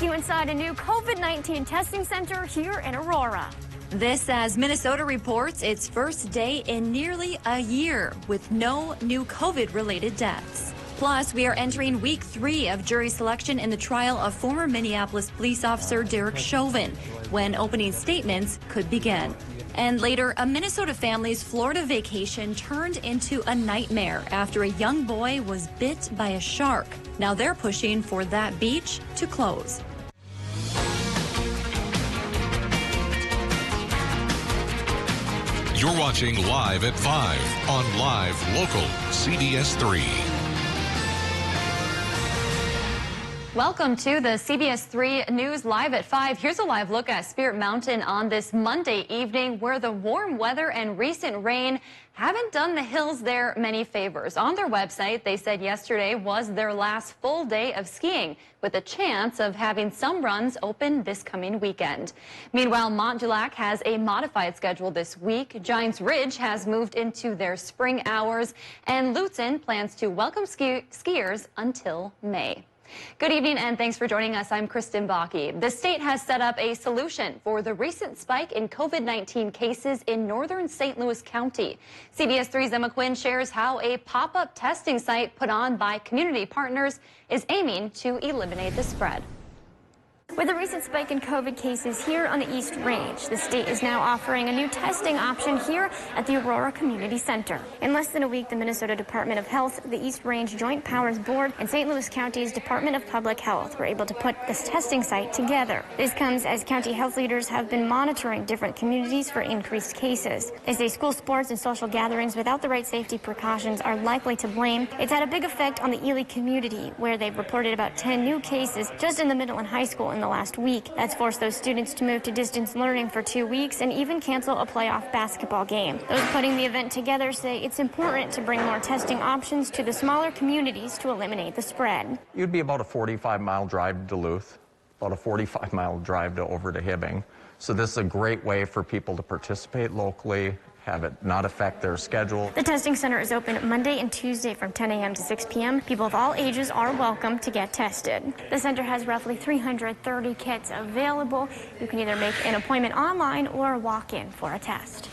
take you inside a new COVID-19 testing center here in Aurora. This as Minnesota reports its first day in nearly a year with no new COVID-related deaths. Plus, we are entering week 3 of jury selection in the trial of former Minneapolis police officer Derrick Chauvin, when opening statements could begin. And later, a Minnesota family's Florida vacation turned into a nightmare after a young boy was bit by a shark. Now they're pushing for that beach to close. You're watching Live at 5 on Live Local CBS3. Welcome to the CBS3 News Live at 5. Here's a live look at Spirit Mountain on this Monday evening, where the warm weather and recent rain haven't done the hills there many favors. On their website, they said yesterday was their last full day of skiing, with a chance of having some runs open this coming weekend. Meanwhile, Mont du Lac has a modified schedule this week. Giants Ridge has moved into their spring hours, and Lutzen plans to welcome skiers until May. Good evening and thanks for joining us. I'm Kristen Bakke. The state has set up a solution for the recent spike in COVID-19 cases in northern St. Louis County. CBS3's Emma Quinn shares how a pop-up testing site put on by community partners is aiming to eliminate the spread. With the recent spike in COVID cases here on the East Range, the state is now offering a new testing option here at the Aurora Community Center. In less than a week, the Minnesota Department of Health, the East Range Joint Powers Board, and St. Louis County's Department of Public Health were able to put this testing site together. This comes as county health leaders have been monitoring different communities for increased cases. They say school sports and social gatherings without the right safety precautions are likely to blame. It's had a big effect on the Ely community, where they've reported about 10 new cases just in the middle and high school in the last week. That's forced those students to move to distance learning for 2 weeks and even cancel a playoff basketball game. Those putting the event together say it's important to bring more testing options to the smaller communities to eliminate the spread. You'd be about a 45-mile drive to Duluth, about a 45-mile drive over to Hibbing. So this is a great way for people to participate locally, have it not affect their schedule. The testing center is open Monday and Tuesday from 10 a.m. to 6 p.m. People of all ages are welcome to get tested. The center has roughly 330 kits available. You can either make an appointment online or walk in for a test.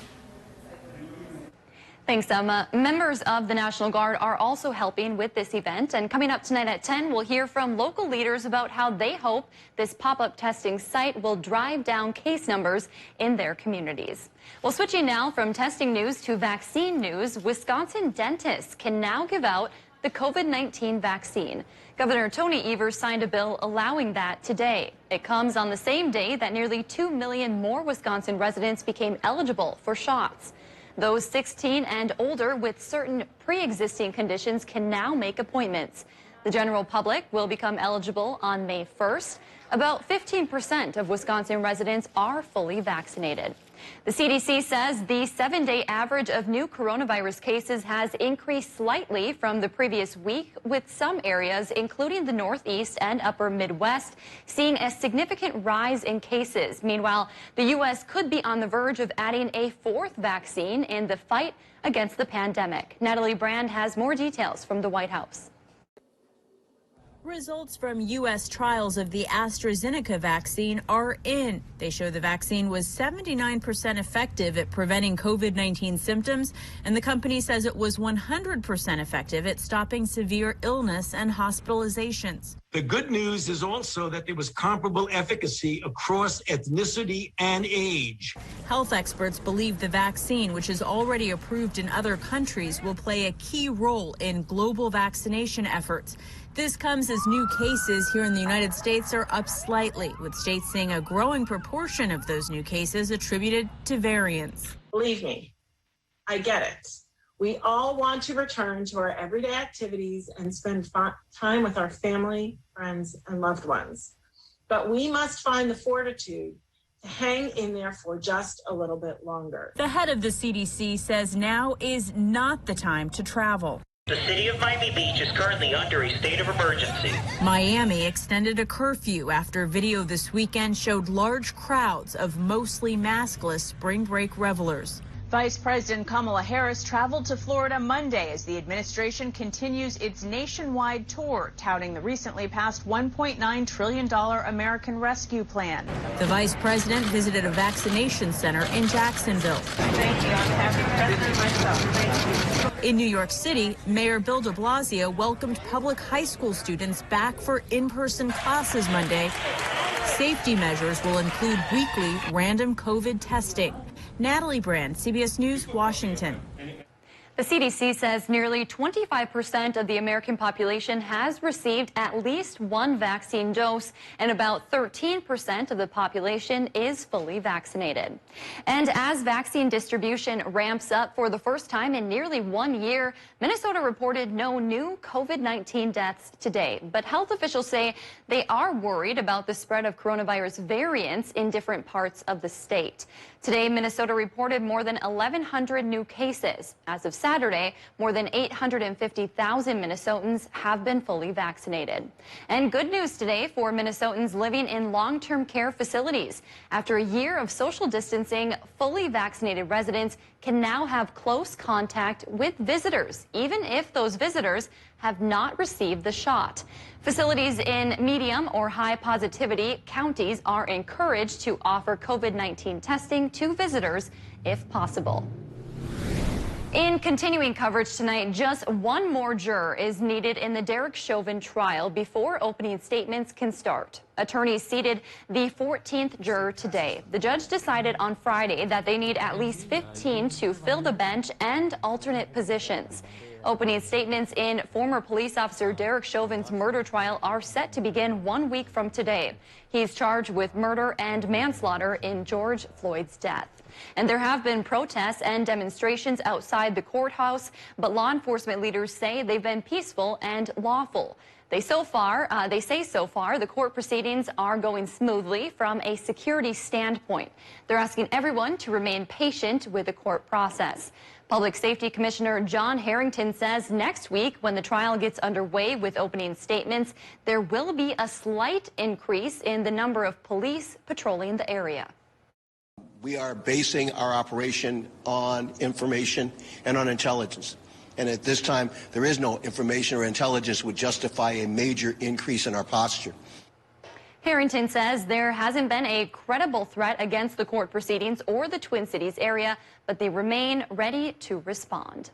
Thanks, Emma. Members of the National Guard are also helping with this event. And coming up tonight at 10, we'll hear from local leaders about how they hope this pop-up testing site will drive down case numbers in their communities. Well, switching now from testing news to vaccine news, Wisconsin dentists can now give out the COVID-19 vaccine. Governor Tony Evers signed a bill allowing that today. It comes on the same day that nearly 2 million more Wisconsin residents became eligible for shots. Those 16 and older with certain pre-existing conditions can now make appointments. The general public will become eligible on May 1st. About 15% of Wisconsin residents are fully vaccinated. The CDC says the 7-day average of new coronavirus cases has increased slightly from the previous week, with some areas, including the Northeast and upper Midwest, seeing a significant rise in cases. Meanwhile, the U.S. could be on the verge of adding a 4th vaccine in the fight against the pandemic. Natalie Brand has more details from the White House. Results from U.S. trials of the AstraZeneca vaccine are in. They show the vaccine was 79% effective at preventing COVID-19 symptoms, and the company says it was 100% effective at stopping severe illness and hospitalizations. The good news is also that there was comparable efficacy across ethnicity and age. Health experts believe the vaccine, which is already approved in other countries, will play a key role in global vaccination efforts. This comes as new cases here in the United States are up slightly, with states seeing a growing proportion of those new cases attributed to variants. Believe me, I get it. We all want to return to our everyday activities and spend time with our family, friends, and loved ones. But we must find the fortitude to hang in there for just a little bit longer. The head of the CDC says now is not the time to travel. The city of Miami Beach is currently under a state of emergency. Miami extended a curfew after video this weekend showed large crowds of mostly maskless spring break revelers. Vice President Kamala Harris traveled to Florida Monday as the administration continues its nationwide tour, touting the recently passed $1.9 trillion American Rescue Plan. The vice president visited a vaccination center in Jacksonville. Thank you. I'm happy president myself. Thank you. In New York City, Mayor Bill de Blasio welcomed public high school students back for in-person classes Monday. Safety measures will include weekly random COVID testing. Natalie Brand, CBS News, Washington. The CDC says nearly 25% of the American population has received at least one vaccine dose, and about 13% of the population is fully vaccinated. And as vaccine distribution ramps up for the first time in nearly 1 year, Minnesota reported no new COVID-19 deaths today. But health officials say they are worried about the spread of coronavirus variants in different parts of the state. Today, Minnesota reported more than 1,100 new cases. As of Saturday, more than 850,000 Minnesotans have been fully vaccinated. And good news today for Minnesotans living in long-term care facilities. After a year of social distancing, fully vaccinated residents can now have close contact with visitors, even if those visitors have not received the shot. Facilities in medium or high positivity counties are encouraged to offer COVID-19 testing to visitors if possible. In continuing coverage tonight, just one more juror is needed in the Derrick Chauvin trial before opening statements can start. Attorneys seated the 14th juror today. The judge decided on Friday that they need at least 15 to fill the bench and alternate positions. Opening statements in former police officer Derrick Chauvin's murder trial are set to begin 1 week from today. He's charged with murder and manslaughter in George Floyd's death. And there have been protests and demonstrations outside the courthouse, but law enforcement leaders say they've been peaceful and lawful. They say so far the court proceedings are going smoothly from a security standpoint. They're asking everyone to remain patient with the court process. Public Safety Commissioner John Harrington says next week, when the trial gets underway with opening statements, there will be a slight increase in the number of police patrolling the area. We are basing our operation on information and on intelligence. And at this time, there is no information or intelligence would justify a major increase in our posture. Harrington says there hasn't been a credible threat against the court proceedings or the Twin Cities area, but they remain ready to respond.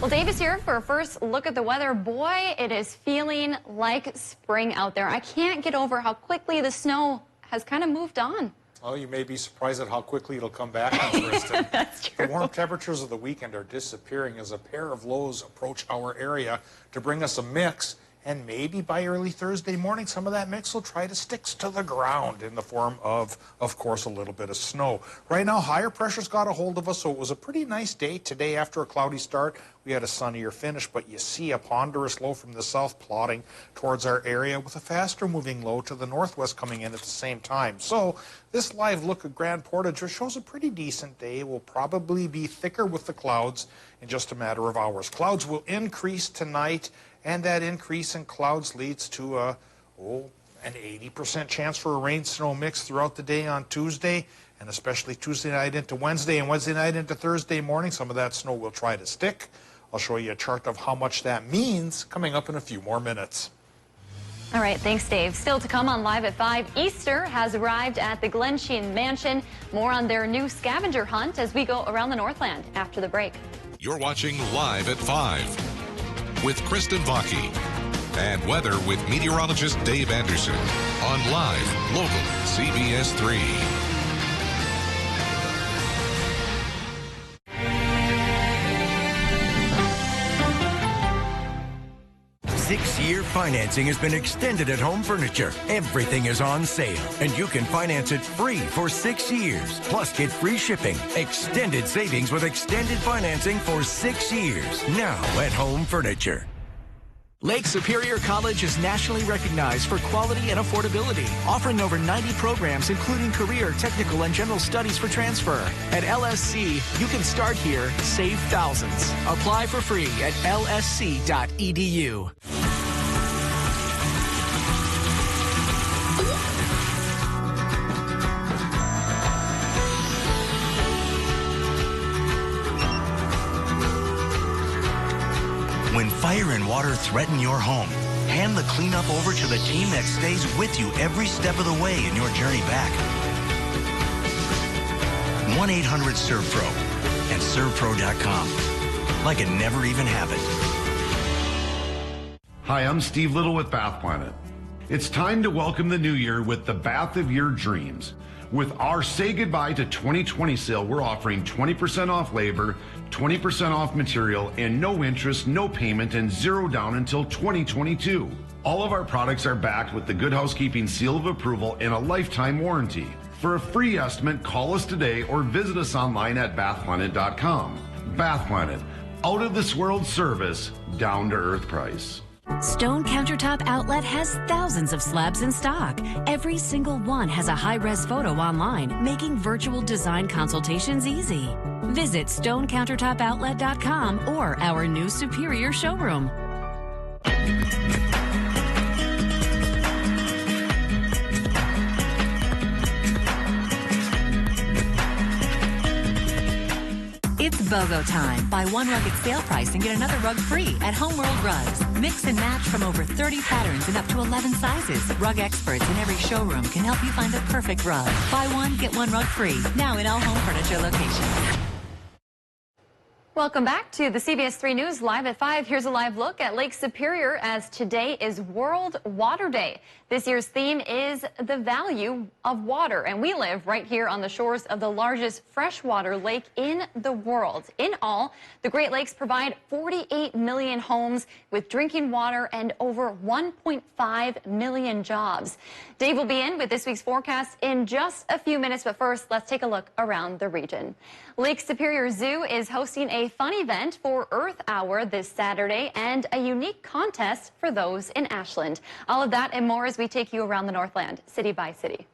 Well, Dave is here for a first look at the weather. Boy, it is feeling like spring out there. I can't get over how quickly the snow has kind of moved on. Oh, you may be surprised at how quickly it'll come back, Kristen. That's true. The warm temperatures of the weekend are disappearing as a pair of lows approach our area to bring us a mix. And maybe by early Thursday morning, some of that mix will try to stick to the ground in the form of course, a little bit of snow. Right now, higher pressure's got a hold of us, so it was a pretty nice day today after a cloudy start. We had a sunnier finish, but you see a ponderous low from the south plodding towards our area with a faster moving low to the northwest coming in at the same time. So this live look at Grand Portage shows a pretty decent day. It will probably be thicker with the clouds in just a matter of hours. Clouds will increase tonight, and that increase in clouds leads to an 80% chance for a rain-snow mix throughout the day on Tuesday, and especially Tuesday night into Wednesday and Wednesday night into Thursday morning. Some of that snow will try to stick. I'll show you a chart of how much that means coming up in a few more minutes. All right, thanks, Dave. Still to come on Live at 5, Easter has arrived at the Glen Sheen Mansion. More on their new scavenger hunt as we go around the Northland after the break. You're watching Live at 5 with Kristen Vaki and weather with meteorologist Dave Anderson on Live Local CBS 3. 6-year financing has been extended at Home Furniture. Everything is on sale, and you can finance it free for 6 years. Plus, get free shipping. Extended savings with extended financing for 6 years. Now at Home Furniture. Lake Superior College is nationally recognized for quality and affordability, offering over 90 programs, including career, technical, and general studies for transfer. At LSC, you can start here, save thousands. Apply for free at lsc.edu. fire and water threaten your home, hand the cleanup over to the team that stays with you every step of the way in your journey back. 1-800-SERVPRO and ServPro.com. Like it never even happened. Hi, I'm Steve Little with Bath Planet. It's time to welcome the new year with the bath of your dreams. With our Say Goodbye to 2020 sale, we're offering 20% off labor, 20% off material, and no interest, no payment, and zero down until 2022. All of our products are backed with the Good Housekeeping seal of approval and a lifetime warranty. For a free estimate, call us today or visit us online at bathplanet.com. Bath Planet, out of this world service, down to earth price. Stone Countertop Outlet has thousands of slabs in stock. Every single one has a high-res photo online, making virtual design consultations easy. Visit stonecountertopoutlet.com or our new Superior showroom. It's BOGO time. Buy one rug at sale price and get another rug free at Homeworld Rugs. Mix and match from over 30 patterns and up to 11 sizes. Rug experts in every showroom can help you find the perfect rug. Buy one, get one rug free. Now in all home furniture locations. Welcome back to the CBS3 News Live at 5. Here's a live look at Lake Superior as today is World Water Day. This year's theme is the value of water, and we live right here on the shores of the largest freshwater lake in the world. In all, the Great Lakes provide 48 million homes with drinking water and over 1.5 million jobs. Dave will be in with this week's forecast in just a few minutes, but first, let's take a look around the region. Lake Superior Zoo is hosting a fun event for Earth Hour this Saturday and a unique contest for those in Ashland. All of that and more as we take you around the Northland, city by city.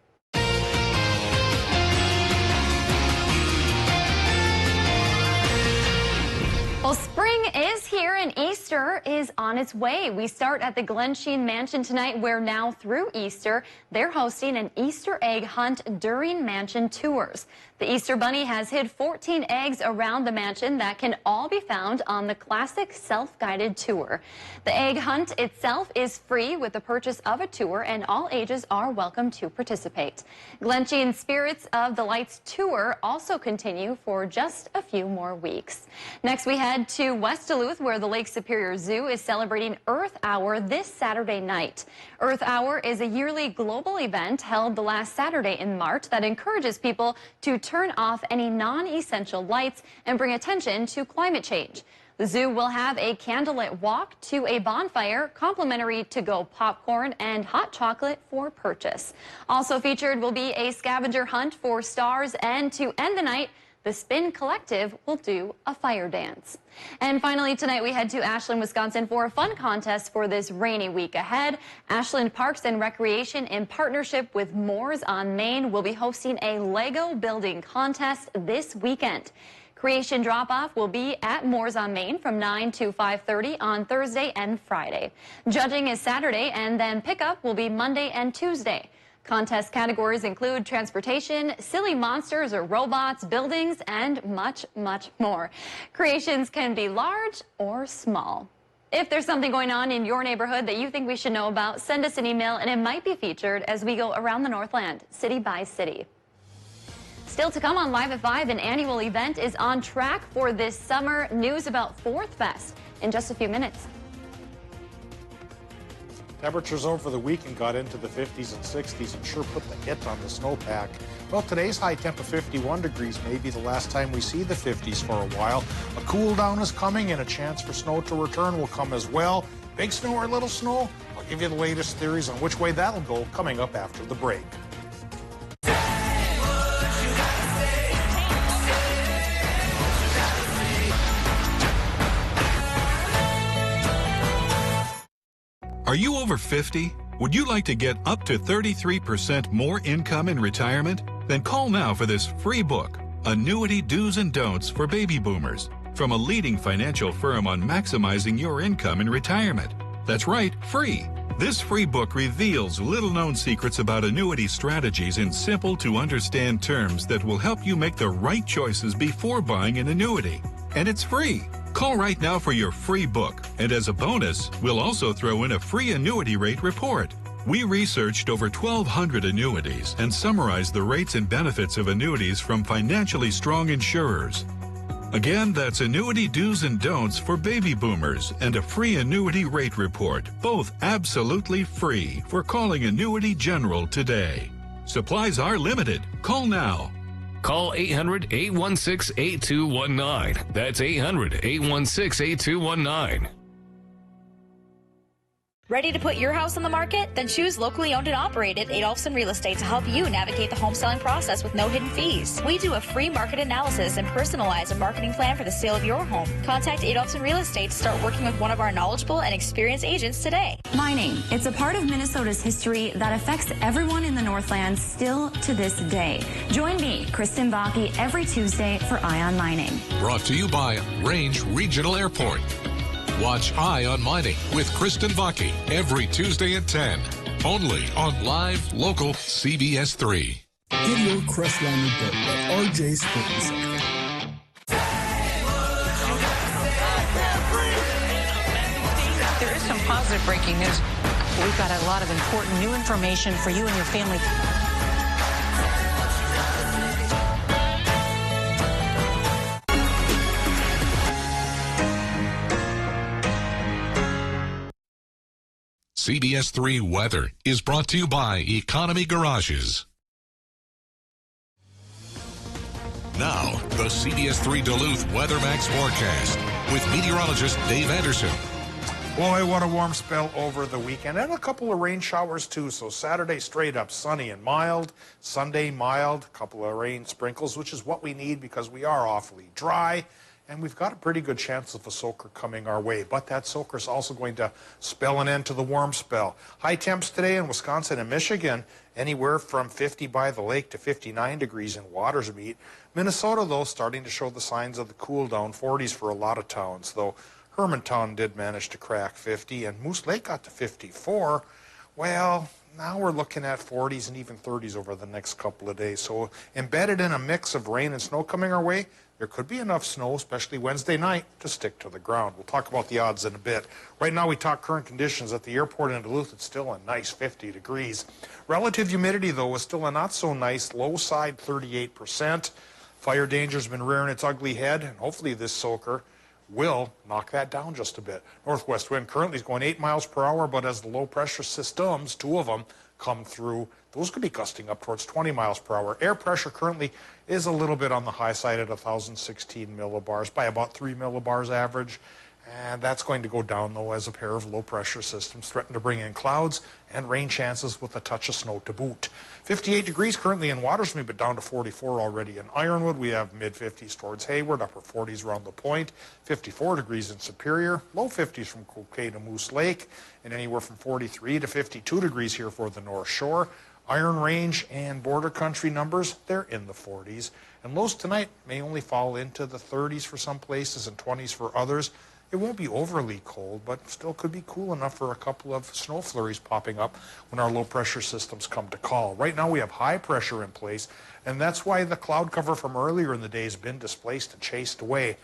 Well, spring is here and Easter is on its way. We start at the Glensheen Mansion tonight, where now through Easter, they're hosting an Easter egg hunt during mansion tours. The Easter Bunny has hid 14 eggs around the mansion that can all be found on the classic self-guided tour. The egg hunt itself is free with the purchase of a tour, and all ages are welcome to participate. Glensheen Spirits of the Lights tour also continue for just a few more weeks. Next, we head to West Duluth, where the Lake Superior Zoo is celebrating Earth Hour this Saturday night. Earth Hour is a yearly global event held the last Saturday in March that encourages people to turn off any non-essential lights and bring attention to climate change. The zoo will have a candlelit walk to a bonfire, complimentary to-go popcorn, and hot chocolate for purchase. Also featured will be a scavenger hunt for stars, and to end the night, the Spin Collective will do a fire dance. And finally, tonight we head to Ashland, Wisconsin for a fun contest for this rainy week ahead. Ashland Parks and Recreation, in partnership with Moores on Main, will be hosting a Lego building contest this weekend. Creation drop-off will be at Moores on Main from 9 to 5:30 on Thursday and Friday. Judging is Saturday, and then pickup will be Monday and Tuesday. Contest categories include transportation, silly monsters or robots, buildings, and much, much more. Creations can be large or small. If there's something going on in your neighborhood that you think we should know about, send us an email and it might be featured as we go around the Northland, city by city. Still to come on Live at 5, an annual event is on track for this summer. News about Fourth Fest in just a few minutes. Temperatures over the weekend got into the 50s and 60s and sure put the hit on the snowpack. Well, today's high temp of 51 degrees may be the last time we see the 50s for a while. A cool down is coming and a chance for snow to return will come as well. Big snow or little snow? I'll give you the latest theories on which way that'll go coming up after the break. Are you over 50? Would you like to get up to 33% more income in retirement? Then call now for this free book, Annuity Do's and Don'ts for Baby Boomers, from a leading financial firm on maximizing your income in retirement. That's right, free. This free book reveals little-known secrets about annuity strategies in simple-to-understand terms that will help you make the right choices before buying an annuity. And it's free. Call right now for your free book. And as a bonus, we'll also throw in a free annuity rate report. We researched over 1,200 annuities and summarized the rates and benefits of annuities from financially strong insurers. Again, that's annuity do's and don'ts for baby boomers and a free annuity rate report, both absolutely free for calling Annuity General today. Supplies are limited. Call now. Call 800-816-8219. That's 800-816-8219. Ready to put your house on the market? Then choose locally owned and operated Adolphson Real Estate to help you navigate the home selling process with no hidden fees. We do a free market analysis and personalize a marketing plan for the sale of your home. Contact Adolphson Real Estate to start working with one of our knowledgeable and experienced agents today. Mining. It's a part of Minnesota's history that affects everyone in the Northlands still to this day. Join me, Kristen Bakke, every Tuesday for Eye on Mining. Brought to you by Range Regional Airport. Watch Eye on Mining with Kristen Bakke every Tuesday at 10. Only on live, local CBS3. Get your Crestliner dirt at RJ Sporting Center. There is some positive breaking news. We've got a lot of important new information for you and your family. CBS3 Weather is brought to you by Economy Garages. Now, the CBS3 Duluth Weather Max forecast with meteorologist Dave Anderson. Boy, what a warm spell over the weekend, and a couple of rain showers too. So Saturday straight up sunny and mild, Sunday mild, a couple of rain sprinkles, which is what we need because we are awfully dry. And we've got a pretty good chance of a soaker coming our way. But that soaker is also going to spell an end to the warm spell. High temps today in Wisconsin and Michigan, anywhere from 50 by the lake to 59 degrees in Watersmeet. Minnesota, though, starting to show the signs of the cool down, 40s for a lot of towns, though Hermantown did manage to crack 50, and Moose Lake got to 54. Well, now we're looking at 40s and even 30s over the next couple of days. So embedded in a mix of rain and snow coming our way, there could be enough snow, especially Wednesday night, to stick to the ground. We'll talk about the odds in a bit. Right now we talk current conditions at the airport in Duluth. It's still a nice 50 degrees. Relative humidity, though, is still a not so nice low side 38%. Fire danger's been rearing its ugly head, and hopefully this soaker will knock that down just a bit. Northwest wind currently is going 8 miles per hour, but as the low pressure systems, two of them, come through, those could be gusting up towards 20 miles per hour. Air pressure currently is a little bit on the high side at 1,016 millibars by about 3 millibars average. And that's going to go down, though, as a pair of low-pressure systems threaten to bring in clouds and rain chances with a touch of snow to boot. 58 degrees currently in Watersmeet, but down to 44 already in Ironwood. We have mid-50s towards Hayward, upper 40s around the Point, 54 degrees in Superior, low 50s from Cloquet to Moose Lake, and anywhere from 43 to 52 degrees here for the North Shore. Iron Range and Border Country numbers, they're in the 40s. And lows tonight may only fall into the 30s for some places and 20s for others. It won't be overly cold, but still could be cool enough for a couple of snow flurries popping up when our low-pressure systems come to call. Right now we have high pressure in place, and that's why the cloud cover from earlier in the day has been displaced and chased away,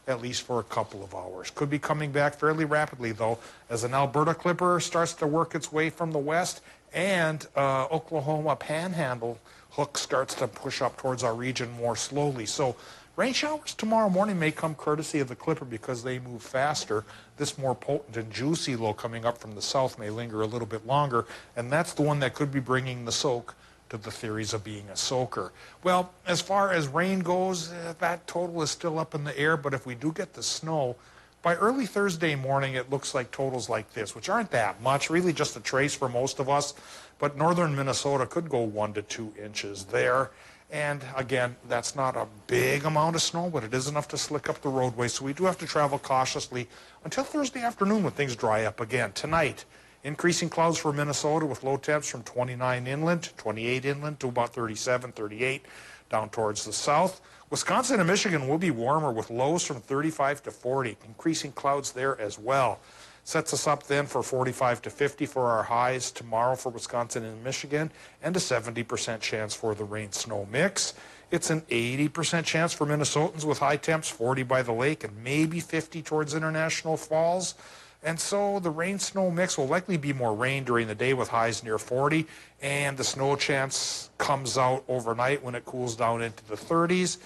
at least for a couple of hours. Could be coming back fairly rapidly, though, as an Alberta Clipper starts to work its way from the west, and Oklahoma Panhandle hook starts to push up towards our region more slowly. So rain showers tomorrow morning may come courtesy of the Clipper because they move faster. This more potent and juicy low coming up from the south may linger a little bit longer, and that's the one that could be bringing the soak to the theories of being a soaker. Well, as far as rain goes, that total is still up in the air, but if we do get the snow, by early Thursday morning, it looks like totals like this, which aren't that much, really just a trace for most of us, but northern Minnesota could go 1 to 2 inches there. And again, that's not a big amount of snow, but it is enough to slick up the roadway, so we do have to travel cautiously until Thursday afternoon when things dry up again. Tonight, increasing clouds for Minnesota with low temps from 29 inland, 28 inland to about 37, 38 down towards the south. Wisconsin and Michigan will be warmer with lows from 35 to 40, increasing clouds there as well. Sets us up then for 45 to 50 for our highs tomorrow for Wisconsin and Michigan, and a 70% chance for the rain-snow mix. It's an 80% chance for Minnesotans with high temps, 40 by the lake, and maybe 50 towards International Falls. And so the rain-snow mix will likely be more rain during the day with highs near 40, and the snow chance comes out overnight when it cools down into the 30s.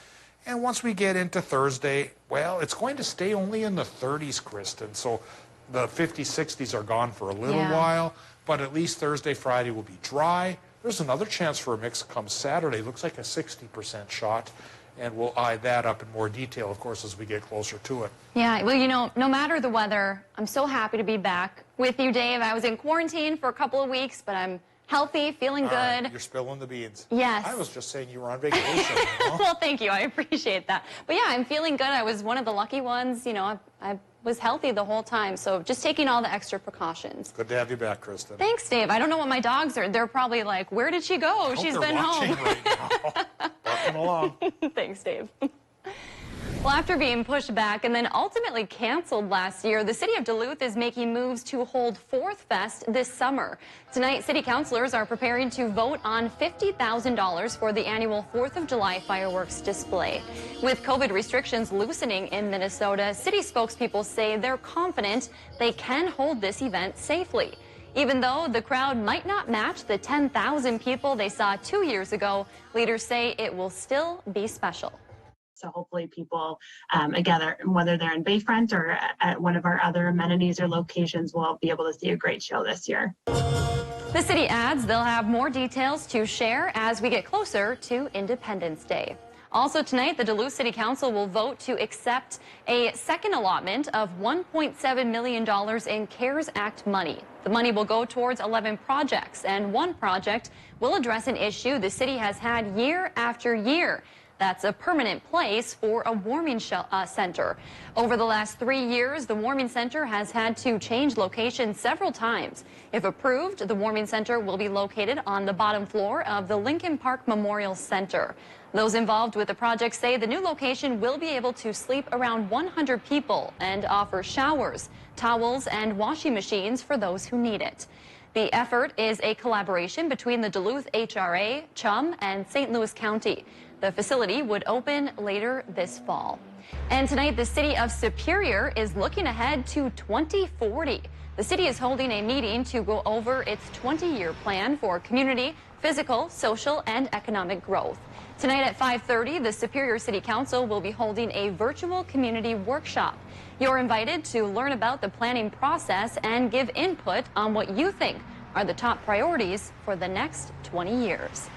And once we get into Thursday, well, it's going to stay only in the 30s, Kristen. So the 50s, 60s are gone for a little while, but at least Thursday, Friday will be dry. There's another chance for a mix come Saturday. Looks like a 60% shot, and we'll eye that up in more detail, of course, as we get closer to it. Yeah, well, you know, no matter the weather, I'm so happy to be back with you, Dave. I was in quarantine for a couple of weeks, but I'm healthy, feeling good. Right, you're spilling the beans. Yes. I was just saying you were on vacation. You know? Well, thank you. I appreciate that. But yeah, I'm feeling good. I was one of the lucky ones. You know, I was healthy the whole time, so just taking all the extra precautions. Good to have you back, Kristen. Thanks, Dave. I don't know what my dogs are. They're probably like, where did she go? She's been home. Right now. Walking along. Thanks, Dave. Well, after being pushed back and then ultimately canceled last year, the city of Duluth is making moves to hold Fourth Fest this summer. Tonight, city councilors are preparing to vote on $50,000 for the annual 4th of July fireworks display. With COVID restrictions loosening in Minnesota, city spokespeople say they're confident they can hold this event safely. Even though the crowd might not match the 10,000 people they saw 2 years ago, leaders say it will still be special. So hopefully people, again, whether they're in Bayfront or at one of our other amenities or locations, will be able to see a great show this year. The city adds they'll have more details to share as we get closer to Independence Day. Also tonight, the Duluth City Council will vote to accept a second allotment of $1.7 million in CARES Act money. The money will go towards 11 projects, and one project will address an issue the city has had year after year. That's a permanent place for a warming center. Over the last 3 years, the warming center has had to change location several times. If approved, the warming center will be located on the bottom floor of the Lincoln Park Memorial Center. Those involved with the project say the new location will be able to sleep around 100 people and offer showers, towels, and washing machines for those who need it. The effort is a collaboration between the Duluth HRA, CHUM, and St. Louis County. The facility would open later this fall. And tonight, the city of Superior is looking ahead to 2040. The city is holding a meeting to go over its 20-year plan for community, physical, social, and economic growth. Tonight at 5:30, the Superior City Council will be holding a virtual community workshop. You're invited to learn about the planning process and give input on what you think are the top priorities for the next 20 years.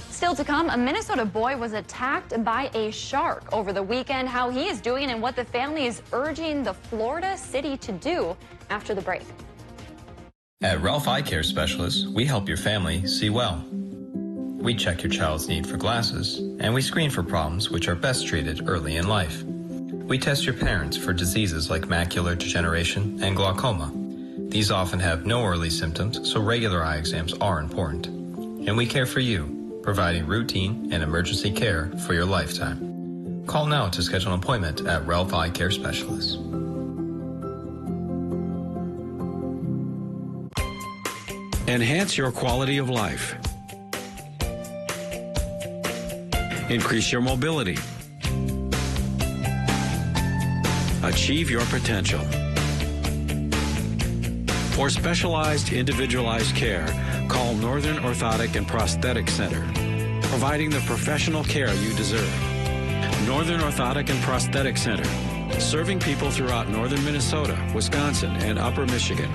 Still to come, a Minnesota boy was attacked by a shark over the weekend. How he is doing and what the family is urging the Florida city to do after the break. At Ralph Eye Care Specialists, we help your family see well. We check your child's need for glasses, and we screen for problems which are best treated early in life. We test your parents for diseases like macular degeneration and glaucoma. These often have no early symptoms, so regular eye exams are important. And we care for you, providing routine and emergency care for your lifetime. Call now to schedule an appointment at Ralph Eye Care Specialists. Enhance your quality of life. Increase your mobility. Achieve your potential. For specialized, individualized care, call Northern Orthotic and Prosthetic Center, providing the professional care you deserve. Northern Orthotic and Prosthetic Center, serving people throughout northern Minnesota, Wisconsin, and upper Michigan.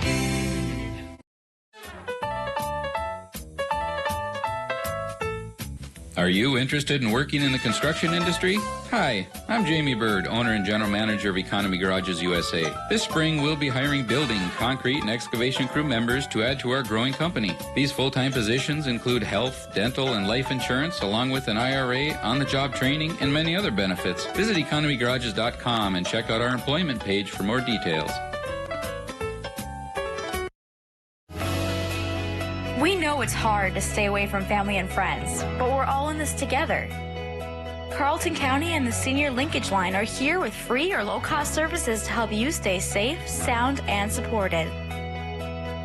Are you interested in working in the construction industry? Hi, I'm Jamie Bird, owner and general manager of Economy Garages USA. This spring, we'll be hiring building, concrete, and excavation crew members to add to our growing company. These full-time positions include health, dental, and life insurance, along with an IRA, on-the-job training, and many other benefits. Visit economygarages.com and check out our employment page for more details. We know it's hard to stay away from family and friends, but we're all in this together. Carlton County and the Senior Linkage Line are here with free or low-cost services to help you stay safe, sound, and supported.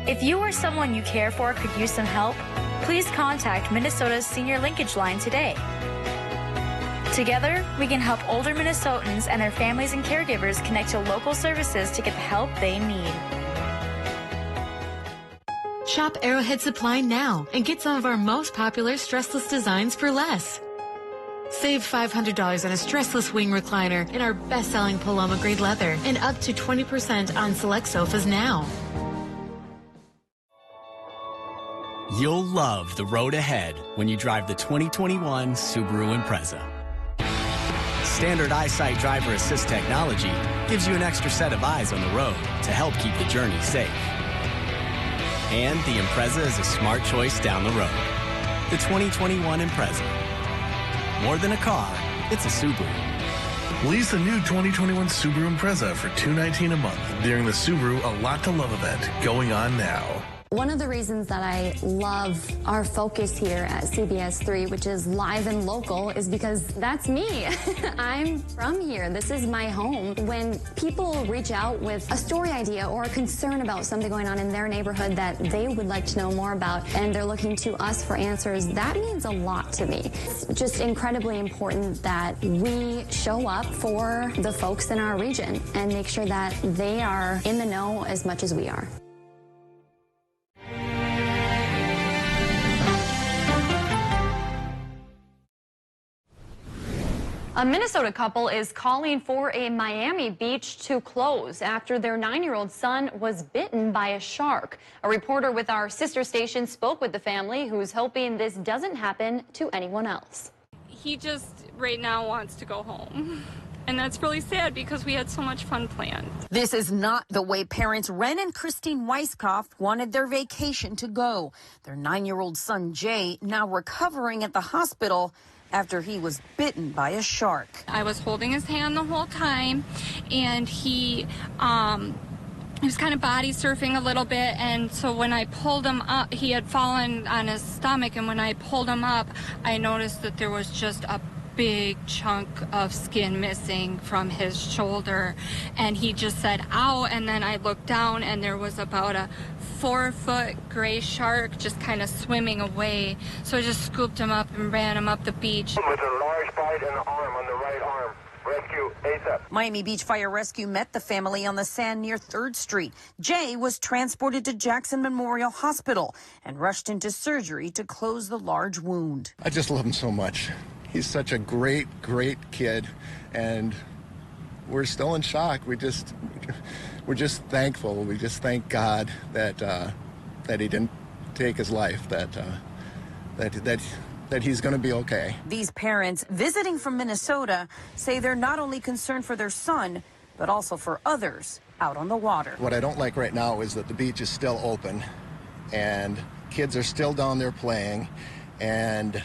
If you or someone you care for could use some help, please contact Minnesota's Senior Linkage Line today. Together, we can help older Minnesotans and their families and caregivers connect to local services to get the help they need. Shop Arrowhead Supply now and get some of our most popular stressless designs for less. Save $500 on a stressless wing recliner in our best-selling Paloma grade leather and up to 20% on select sofas now. You'll love the road ahead when you drive the 2021 Subaru Impreza. Standard EyeSight driver assist technology gives you an extra set of eyes on the road to help keep the journey safe. And the Impreza is a smart choice down the road. The 2021 Impreza. More than a car, it's a Subaru. Lease the new 2021 Subaru Impreza for $219 a month during the Subaru A Lot to Love event going on now. One of the reasons that I love our focus here at CBS3, which is live and local, is because that's me. I'm from here. This is my home. When people reach out with a story idea or a concern about something going on in their neighborhood that they would like to know more about, and they're looking to us for answers, that means a lot to me. It's just incredibly important that we show up for the folks in our region and make sure that they are in the know as much as we are. A Minnesota couple is calling for a Miami beach to close after their 9-year-old son was bitten by a shark. A reporter with our sister station spoke with the family, who's hoping this doesn't happen to anyone else. He just right now wants to go home. And that's really sad because we had so much fun planned. This is not the way parents Ren and Christine Weiskopf wanted their vacation to go. Their 9-year-old son, Jay, now recovering at the hospital after he was bitten by a shark. I was holding his hand the whole time, and he was kind of body surfing a little bit, and so when I pulled him up, he had fallen on his stomach, and when I pulled him up, I noticed that there was just a big chunk of skin missing from his shoulder, and he just said ow, and then I looked down and there was about a 4-foot gray shark just kind of swimming away. So I just scooped him up and ran him up the beach. With a large bite in the arm, on the right arm. Rescue ASAP. Miami Beach Fire Rescue met the family on the sand near 3rd Street. Jay was transported to Jackson Memorial Hospital and rushed into surgery to close the large wound. I just love him so much. He's such a great, great kid, and we're still in shock. We're just thankful. We just thank God that he didn't take his life. That he's going to be okay. These parents visiting from Minnesota say they're not only concerned for their son, but also for others out on the water. What I don't like right now is that the beach is still open, and kids are still down there playing, and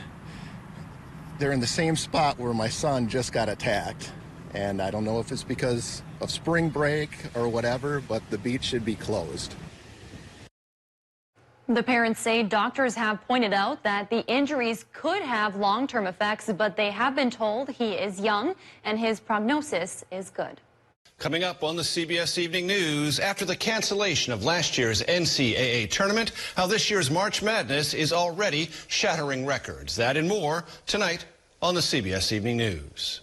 they're in the same spot where my son just got attacked. And I don't know if it's because of spring break or whatever, but the beach should be closed. The parents say doctors have pointed out that the injuries could have long-term effects, but they have been told he is young and his prognosis is good. Coming up on the CBS Evening News, after the cancellation of last year's NCAA tournament, how this year's March Madness is already shattering records. That and more tonight on the CBS Evening News.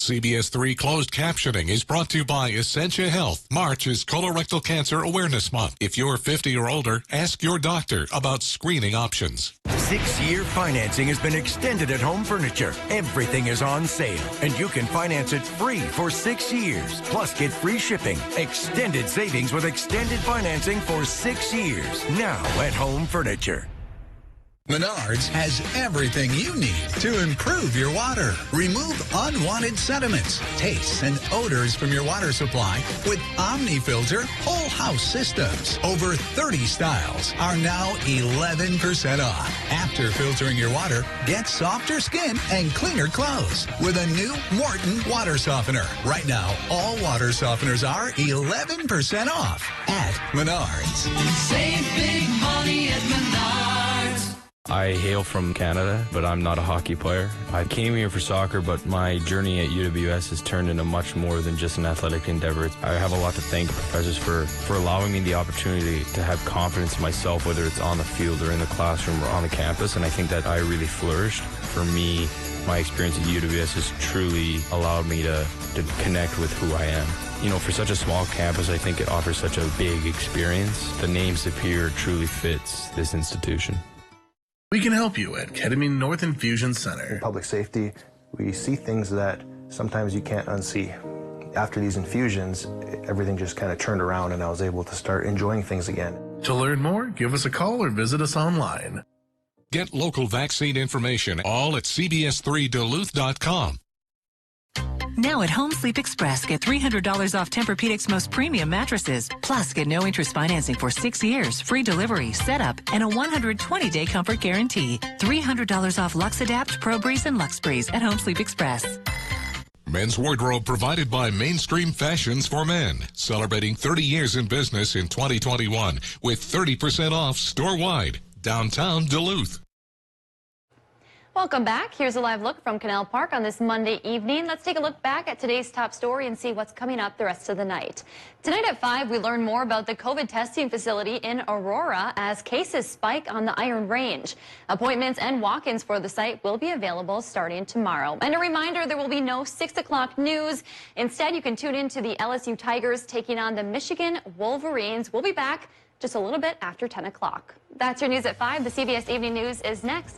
CBS3 closed captioning is brought to you by Essentia Health. March is Colorectal Cancer Awareness Month. If you're 50 or older, ask your doctor about screening options. 6-year financing has been extended at Home Furniture. Everything is on sale, and you can finance it free for 6 years. Plus, get free shipping. Extended savings with extended financing for 6 years. Now at Home Furniture. Menards has everything you need to improve your water. Remove unwanted sediments, tastes, and odors from your water supply with OmniFilter Whole House Systems. Over 30 styles are now 11% off. After filtering your water, get softer skin and cleaner clothes with a new Morton Water Softener. Right now, all water softeners are 11% off at Menards. Save big money at Menards. I hail from Canada, but I'm not a hockey player. I came here for soccer, but my journey at UWS has turned into much more than just an athletic endeavor. I have a lot to thank professors for allowing me the opportunity to have confidence in myself, whether it's on the field or in the classroom or on the campus, and I think that I really flourished. For me, my experience at UWS has truly allowed me to connect with who I am. You know, for such a small campus, I think it offers such a big experience. The name Superior truly fits this institution. We can help you at Ketamine North Infusion Center. In public safety, we see things that sometimes you can't unsee. After these infusions, everything just kind of turned around and I was able to start enjoying things again. To learn more, give us a call or visit us online. Get local vaccine information all at CBS3Duluth.com. Now at Home Sleep Express, get $300 off Tempur-Pedic's most premium mattresses. Plus, get no interest financing for 6 years, free delivery, setup, and a 120-day comfort guarantee. $300 off Lux Adapt, Pro Breeze, and Lux Breeze at Home Sleep Express. Men's wardrobe provided by Mainstream Fashions for Men, celebrating 30 years in business in 2021 with 30% off store-wide, downtown Duluth. Welcome back. Here's a live look from Canal Park on this Monday evening. Let's take a look back at today's top story and see what's coming up the rest of the night. Tonight at 5, we learn more about the COVID testing facility in Aurora as cases spike on the Iron Range. Appointments and walk-ins for the site will be available starting tomorrow. And a reminder, there will be no 6 o'clock news. Instead, you can tune in to the LSU Tigers taking on the Michigan Wolverines. We'll be back just a little bit after 10 o'clock. That's your news at 5. The CBS Evening News is next.